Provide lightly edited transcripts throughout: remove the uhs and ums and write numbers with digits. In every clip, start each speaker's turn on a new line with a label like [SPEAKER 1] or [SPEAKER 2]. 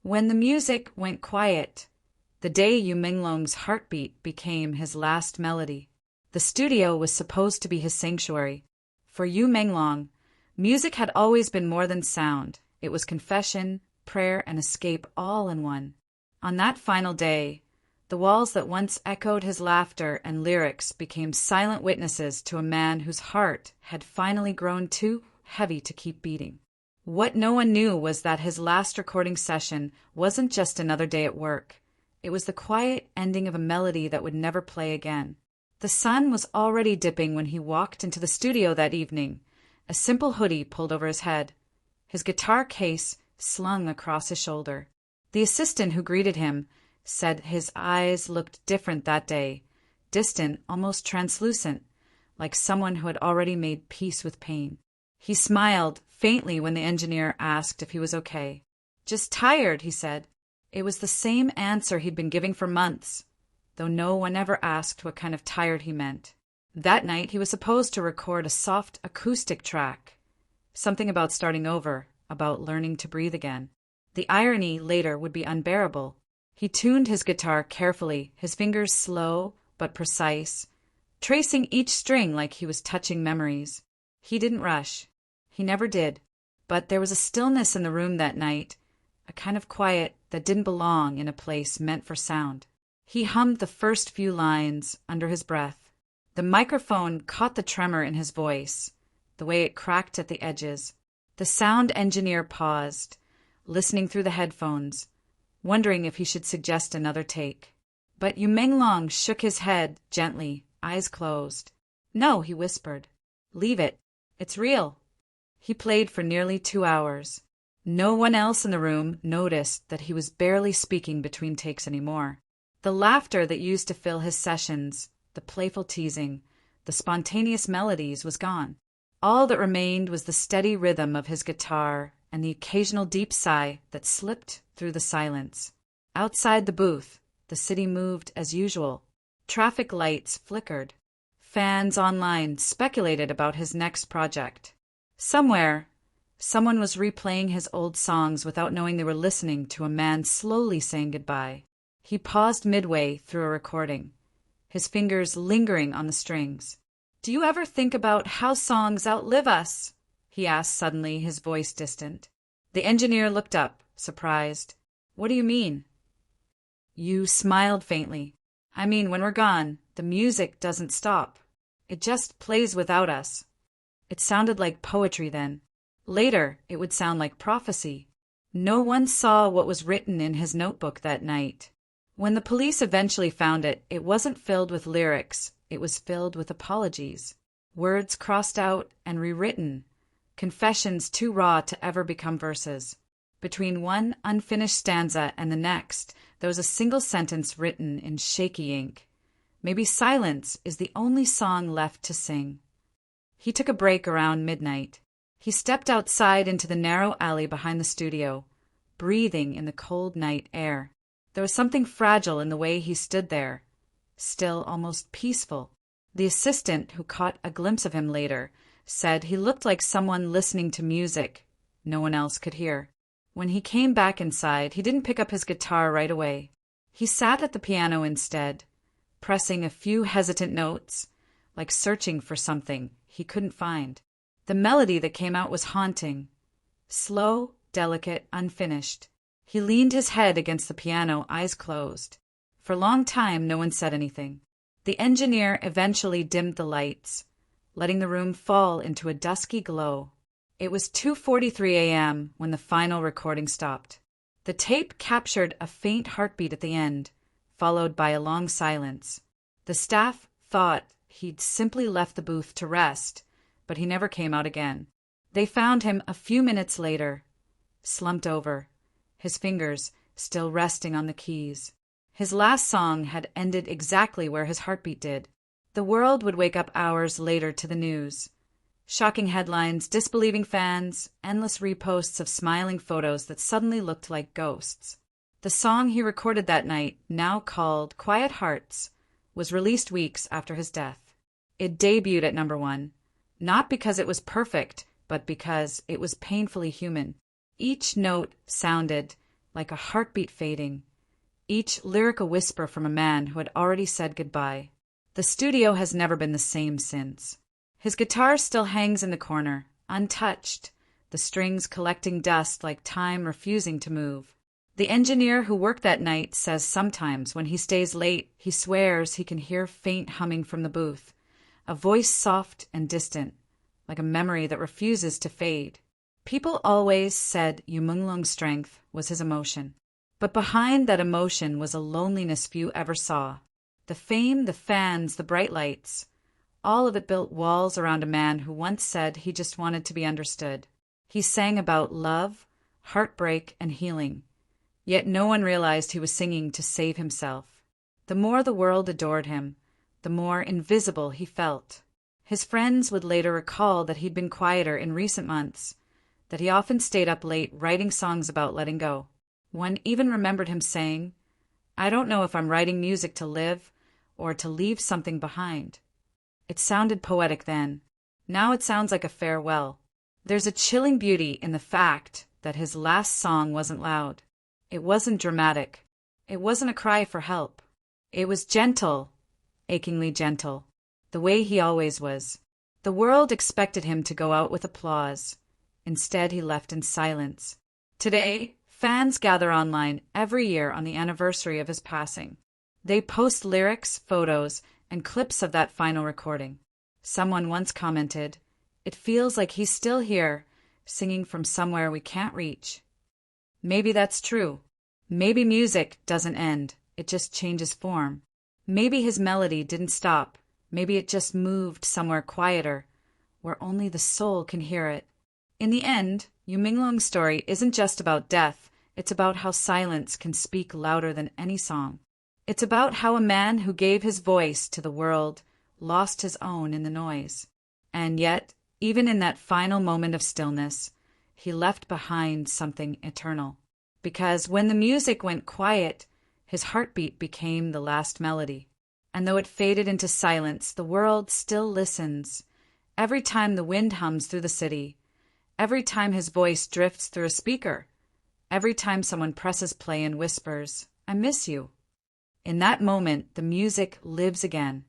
[SPEAKER 1] When the music went quiet, the day Menglong's heartbeat became his last melody. The studio was supposed to be his sanctuary. For Menglong, music had always been more than sound. It was confession, prayer, and escape all in one. On that final day, the walls that once echoed his laughter and lyrics became silent witnesses to a man whose heart had finally grown too heavy to keep beating. What no one knew was that his last recording session wasn't just another day at work. It was the quiet ending of a melody that would never play again. The sun was already dipping when he walked into the studio that evening, a simple hoodie pulled over his head, his guitar case slung across his shoulder. The assistant who greeted him said his eyes looked different that day, distant, almost translucent, like someone who had already made peace with pain. He smiled faintly when the engineer asked if he was okay. "Just tired," he said. It was the same answer he'd been giving for months, though no one ever asked what kind of tired he meant. That night he was supposed to record a soft acoustic track, something about starting over, about learning to breathe again. The irony later would be unbearable. He tuned his guitar carefully, his fingers slow but precise, tracing each string like he was touching memories. He didn't rush. He never did. But there was a stillness in the room that night, a kind of quiet that didn't belong in a place meant for sound. He hummed the first few lines under his breath. The microphone caught the tremor in his voice, the way it cracked at the edges. The sound engineer paused, listening through the headphones, wondering if he should suggest another take. But Menglong shook his head gently, eyes closed. "No," he whispered. "Leave it. It's real." He played for nearly 2 hours. No one else in the room noticed that he was barely speaking between takes anymore. The laughter that used to fill his sessions, the playful teasing, the spontaneous melodies was gone. All that remained was the steady rhythm of his guitar and the occasional deep sigh that slipped through the silence. Outside the booth, the city moved as usual. Traffic lights flickered. Fans online speculated about his next project. Somewhere, someone was replaying his old songs without knowing they were listening to a man slowly saying goodbye. He paused midway through a recording, his fingers lingering on the strings. "Do you ever think about how songs outlive us?" he asked suddenly, his voice distant. The engineer looked up, surprised. "What do you mean?" You smiled faintly. "I mean, when we're gone, the music doesn't stop. It just plays without us." It sounded like poetry then. Later, it would sound like prophecy. No one saw what was written in his notebook that night. When the police eventually found it, it wasn't filled with lyrics. It was filled with apologies. Words crossed out and rewritten. Confessions too raw to ever become verses. Between one unfinished stanza and the next, there was a single sentence written in shaky ink. "Maybe silence is the only song left to sing." He took a break around midnight. He stepped outside into the narrow alley behind the studio, breathing in the cold night air. There was something fragile in the way he stood there, still almost peaceful. The assistant, who caught a glimpse of him later, said he looked like someone listening to music no one else could hear. When he came back inside, he didn't pick up his guitar right away. He sat at the piano instead, pressing a few hesitant notes, like searching for something he couldn't find. The melody that came out was haunting, slow, delicate, unfinished. He leaned his head against the piano, eyes closed. For a long time, no one said anything. The engineer eventually dimmed the lights, letting the room fall into a dusky glow. It was 2:43 a.m. when the final recording stopped. The tape captured a faint heartbeat at the end, followed by a long silence. The staff thought he'd simply left the booth to rest, but he never came out again. They found him a few minutes later, slumped over, his fingers still resting on the keys. His last song had ended exactly where his heartbeat did. The world would wake up hours later to the news. Shocking headlines, disbelieving fans, endless reposts of smiling photos that suddenly looked like ghosts. The song he recorded that night, now called Quiet Hearts, was released weeks after his death. It debuted at #1, not because it was perfect, but because it was painfully human. Each note sounded like a heartbeat fading, each lyric a whisper from a man who had already said goodbye. The studio has never been the same since. His guitar still hangs in the corner, untouched, the strings collecting dust like time refusing to move. The engineer who worked that night says sometimes when he stays late, he swears he can hear faint humming from the booth, a voice soft and distant, like a memory that refuses to fade. People always said Menglong's strength was his emotion. But behind that emotion was a loneliness few ever saw. The fame, the fans, the bright lights, all of it built walls around a man who once said he just wanted to be understood. He sang about love, heartbreak, and healing. Yet no one realized he was singing to save himself. The more the world adored him, the more invisible he felt. His friends would later recall that he'd been quieter in recent months, that he often stayed up late writing songs about letting go. One even remembered him saying, "I don't know if I'm writing music to live or to leave something behind." It sounded poetic then. Now it sounds like a farewell. There's a chilling beauty in the fact that his last song wasn't loud. It wasn't dramatic. It wasn't a cry for help. It was gentle, achingly gentle, the way he always was. The world expected him to go out with applause. Instead, he left in silence. Today, fans gather online every year on the anniversary of his passing. They post lyrics, photos, and clips of that final recording. Someone once commented, "It feels like he's still here, singing from somewhere we can't reach." Maybe that's true. Maybe music doesn't end, it just changes form. Maybe his melody didn't stop. Maybe it just moved somewhere quieter, where only the soul can hear it. In the end, Menglong's story isn't just about death, it's about how silence can speak louder than any song. It's about how a man who gave his voice to the world lost his own in the noise. And yet, even in that final moment of stillness, he left behind something eternal. Because when the music went quiet, his heartbeat became the last melody. And though it faded into silence, the world still listens. Every time the wind hums through the city, every time his voice drifts through a speaker, every time someone presses play and whispers, "I miss you." In that moment, the music lives again.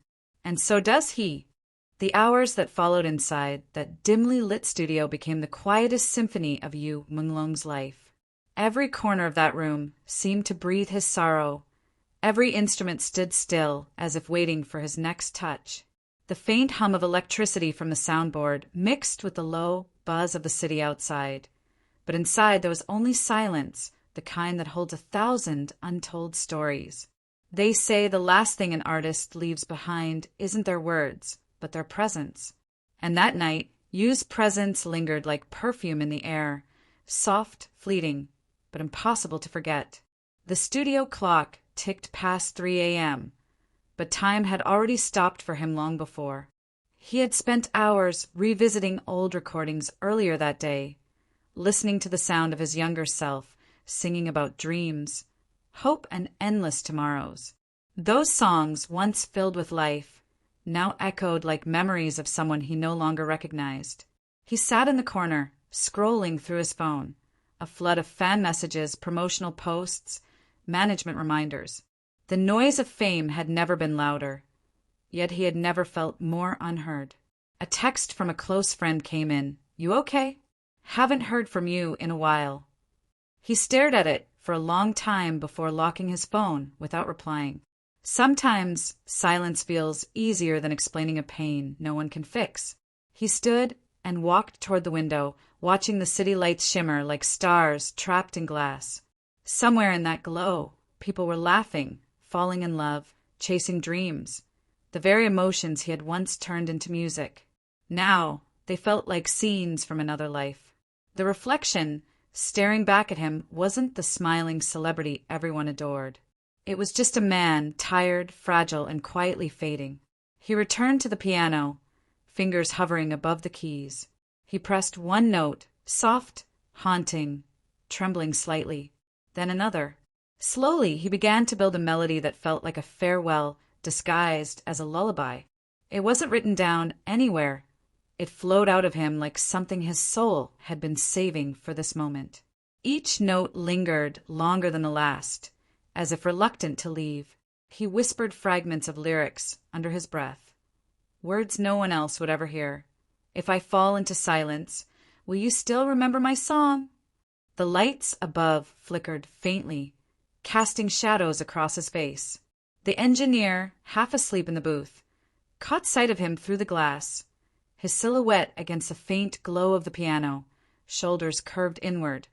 [SPEAKER 1] And so does he. The hours that followed inside that dimly lit studio became the quietest symphony of Menglong's life. Every corner of that room seemed to breathe his sorrow. Every instrument stood still, as if waiting for his next touch. The faint hum of electricity from the soundboard mixed with the low buzz of the city outside. But inside there was only silence, the kind that holds 1,000 untold stories. They say the last thing an artist leaves behind isn't their words, but their presence. And that night, Yu's presence lingered like perfume in the air, soft, fleeting, but impossible to forget. The studio clock ticked past 3 a.m., but time had already stopped for him long before. He had spent hours revisiting old recordings earlier that day, listening to the sound of his younger self, singing about dreams, hope, and endless tomorrows. Those songs, once filled with life, now echoed like memories of someone he no longer recognized. He sat in the corner, scrolling through his phone, a flood of fan messages, promotional posts, management reminders. The noise of fame had never been louder, yet he had never felt more unheard. A text from a close friend came in. "You okay? Haven't heard from you in a while." He stared at it for a long time before locking his phone without replying. Sometimes silence feels easier than explaining a pain no one can fix. He stood and walked toward the window, watching the city lights shimmer like stars trapped in glass. Somewhere in that glow, people were laughing, falling in love, chasing dreams, the very emotions he had once turned into music. Now, they felt like scenes from another life. The reflection, staring back at him, wasn't the smiling celebrity everyone adored. It was just a man, tired, fragile, and quietly fading. He returned to the piano, fingers hovering above the keys. He pressed one note, soft, haunting, trembling slightly, then another. Slowly, he began to build a melody that felt like a farewell disguised as a lullaby. It wasn't written down anywhere. It flowed out of him like something his soul had been saving for this moment. Each note lingered longer than the last, as if reluctant to leave. He whispered fragments of lyrics under his breath, words no one else would ever hear. If I fall into silence, will you still remember my song? The lights above flickered faintly, casting shadows across his face. The engineer, half asleep in the booth, caught sight of him through the glass, his silhouette against the faint glow of the piano, shoulders curved inward,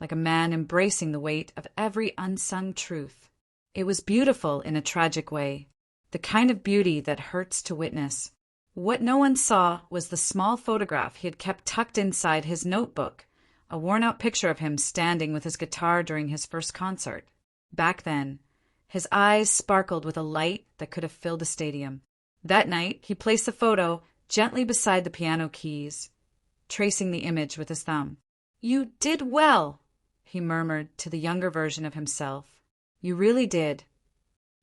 [SPEAKER 1] like a man embracing the weight of every unsung truth. It was beautiful in a tragic way, the kind of beauty that hurts to witness. What no one saw was the small photograph he had kept tucked inside his notebook, a worn-out picture of him standing with his guitar during his first concert. Back then, his eyes sparkled with a light that could have filled a stadium. That night, he placed the photo gently beside the piano keys, tracing the image with his thumb. "You did well," he murmured to the younger version of himself. "You really did."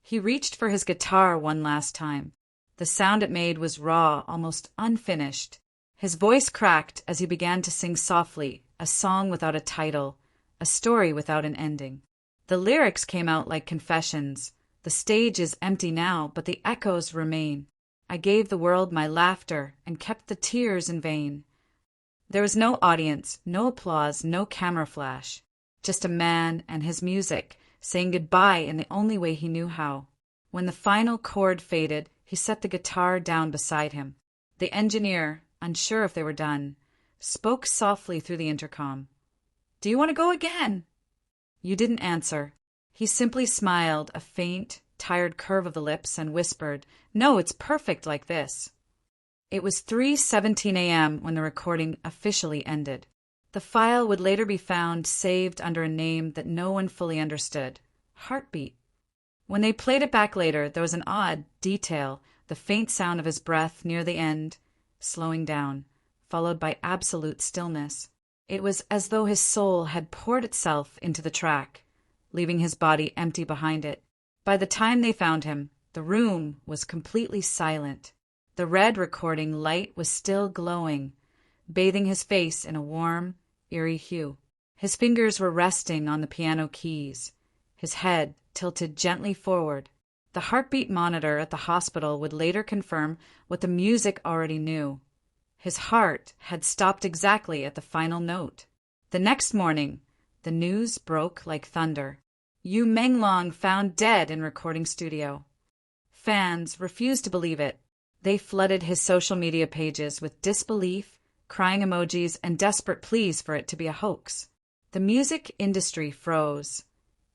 [SPEAKER 1] He reached for his guitar one last time. The sound it made was raw, almost unfinished. His voice cracked as he began to sing softly, a song without a title, a story without an ending. The lyrics came out like confessions. The stage is empty now, but the echoes remain. I gave the world my laughter and kept the tears in vain. There was no audience, no applause, no camera flash. Just a man and his music, saying goodbye in the only way he knew how. When the final chord faded, he set the guitar down beside him. The engineer, unsure if they were done, spoke softly through the intercom. "Do you want to go again?" You didn't answer. He simply smiled, a faint, tired curve of the lips, and whispered, "No, it's perfect like this." It was 3:17 a.m. when the recording officially ended. The file would later be found saved under a name that no one fully understood, Heartbeat. When they played it back later, there was an odd detail, the faint sound of his breath near the end, slowing down, followed by absolute stillness. It was as though his soul had poured itself into the track, leaving his body empty behind it. By the time they found him, the room was completely silent. The red recording light was still glowing, bathing his face in a warm, eerie hue. His fingers were resting on the piano keys, his head tilted gently forward. The heartbeat monitor at the hospital would later confirm what the music already knew. His heart had stopped exactly at the final note. The next morning, the news broke like thunder. Yu Menglong found dead in recording studio. Fans refused to believe it. They flooded his social media pages with disbelief, crying emojis, and desperate pleas for it to be a hoax. The music industry froze.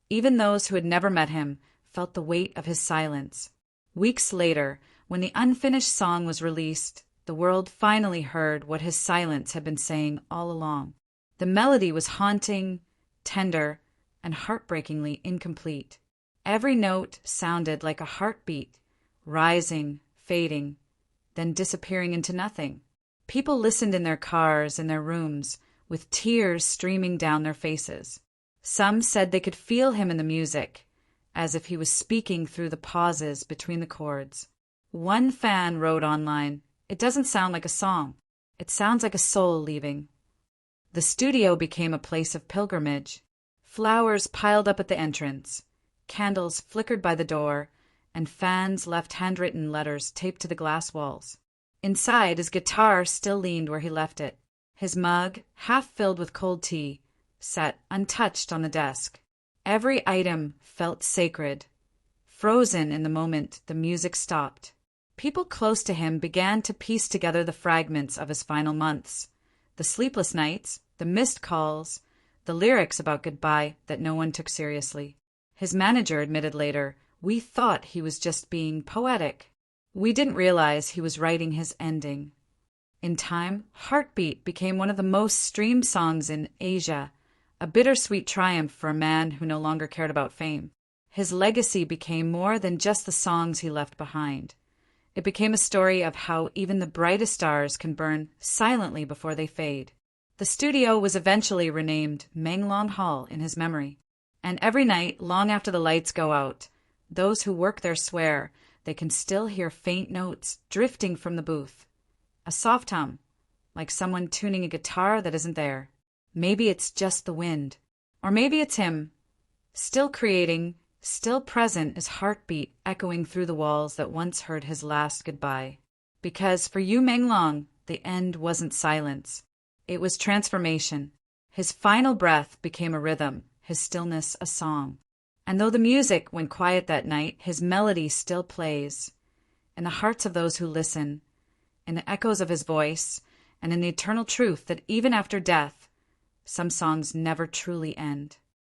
[SPEAKER 1] Even those who had never met him felt the weight of his silence. Weeks later, when the unfinished song was released, the world finally heard what his silence had been saying all along. The melody was haunting, tender, and heartbreakingly incomplete. Every note sounded like a heartbeat, rising, fading, then disappearing into nothing. People listened in their cars, in their rooms, with tears streaming down their faces. Some said they could feel him in the music, as if he was speaking through the pauses between the chords. One fan wrote online, "It doesn't sound like a song. It sounds like a soul leaving." The studio became a place of pilgrimage. Flowers piled up at the entrance, candles flickered by the door, and fans left handwritten letters taped to the glass walls. Inside, his guitar still leaned where he left it. His mug, half filled with cold tea, sat untouched on the desk. Every item felt sacred, frozen in the moment the music stopped. People close to him began to piece together the fragments of his final months, the sleepless nights, the missed calls, the lyrics about goodbye that no one took seriously. His manager admitted later, "We thought he was just being poetic. We didn't realize he was writing his ending." In time, Heartbeat became one of the most streamed songs in Asia, a bittersweet triumph for a man who no longer cared about fame. His legacy became more than just the songs he left behind. It became a story of how even the brightest stars can burn silently before they fade. The studio was eventually renamed Menglong Hall in his memory. And every night, long after the lights go out, those who work there swear they can still hear faint notes drifting from the booth. A soft hum, like someone tuning a guitar that isn't there. Maybe it's just the wind, Or maybe it's him, still creating, still present, his heartbeat echoing through the walls that once heard his last goodbye. Because for Yu Menglong, the end wasn't silence. It was transformation. His final breath became a rhythm, his stillness a song. And though the music went quiet that night, his melody still plays. In the hearts of those who listen, in the echoes of his voice, and in the eternal truth that even after death, some songs never truly end.